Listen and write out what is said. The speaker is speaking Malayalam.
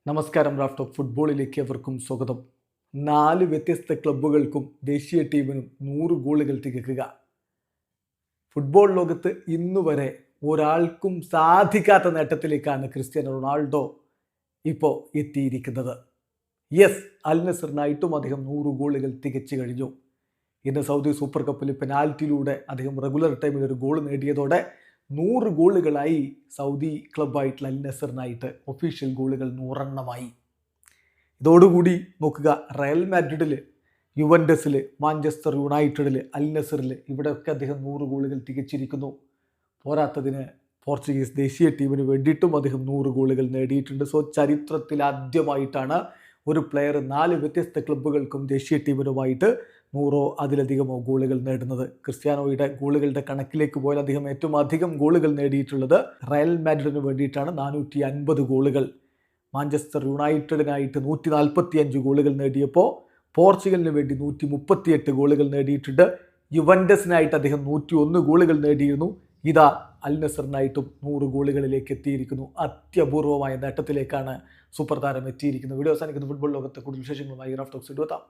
നമസ്കാരം. റാഫ് ടോക്ക് ഫുട്ബോളിലേക്ക് അവർക്കും സ്വാഗതം. 4 വ്യത്യസ്ത ക്ലബ്ബുകൾക്കും ദേശീയ ടീമിനും 100 ഗോളുകൾ തികക്കുക. ഫുട്ബോൾ ലോകത്ത് ഇന്നുവരെ ഒരാൾക്കും സാധിക്കാത്ത നേട്ടത്തിലേക്കാണ് ക്രിസ്ത്യാനോ റൊണാൾഡോ ഇപ്പോൾ എത്തിയിരിക്കുന്നത്. യെസ്, അൽ നസറിനായിട്ടും അദ്ദേഹം 100 ഗോളുകൾ തികച്ചു കഴിഞ്ഞു. ഇന്ന് സൗദി സൂപ്പർ കപ്പിൽ പെനാൽറ്റിയിലൂടെ അദ്ദേഹം റെഗുലർ ടൈമിൽ ഒരു ഗോൾ നേടിയതോടെ 100 ഗോളുകളായി സൗദി ക്ലബ്ബായിട്ടുള്ള അൽ നസറിനായിട്ട് ഒഫീഷ്യൽ ഗോളുകൾ 100 എണ്ണമായി. ഇതോടുകൂടി നോക്കുക, റയൽ മാഡ്രിഡിൽ, യുവൻഡസിൽ, മാഞ്ചസ്റ്റർ യുണൈറ്റഡിൽ, അൽ നസറിൽ ഇവിടെയൊക്കെ അദ്ദേഹം 100 ഗോളുകൾ തികച്ചിരിക്കുന്നു. പോരാത്തതിന് പോർച്ചുഗീസ് ദേശീയ ടീമിന് വേണ്ടിയിട്ടും അദ്ദേഹം 100 ഗോളുകൾ നേടിയിട്ടുണ്ട്. സോ ചരിത്രത്തിൽ ആദ്യമായിട്ടാണ് ഒരു പ്ലെയർ 4 വ്യത്യസ്ത ക്ലബ്ബുകൾക്കും ദേശീയ ടീമിനുമായിട്ട് 100 അതിലധികമോ ഗോളുകൾ നേടുന്നത്. ക്രിസ്ത്യാനോയുടെ ഗോളുകളുടെ കണക്കിലേക്ക് പോയാൽ അദ്ദേഹം ഏറ്റവും അധികം ഗോളുകൾ നേടിയിട്ടുള്ളത് റയൽ മാഡ്രിഡിന് വേണ്ടിയിട്ടാണ്, 450 ഗോളുകൾ. മാഞ്ചസ്റ്റർ യുണൈറ്റഡിനായിട്ട് 145 ഗോളുകൾ നേടിയപ്പോൾ പോർച്ചുഗലിന് വേണ്ടി 138 ഗോളുകൾ നേടിയിട്ടുണ്ട്. യുവൻഡസിനായിട്ട് അദ്ദേഹം 101 ഗോളുകൾ നേടിയിരുന്നു. ഇതാ അൽ നസറിനായിട്ടും 100 ഗോളുകളിലേക്ക് എത്തിയിരിക്കുന്നു. അത്യപൂർവമായ നേട്ടത്തിലേക്കാണ് സൂപ്പർ താരം എത്തിയിരിക്കുന്നത്. വീഡിയോ അവസാനിക്കുന്ന ഫുട്ബോൾ ലോകത്തെ കൂടുതൽ വിശേഷങ്ങളുമായി റാഫ് ടോക്സ് എത്താം.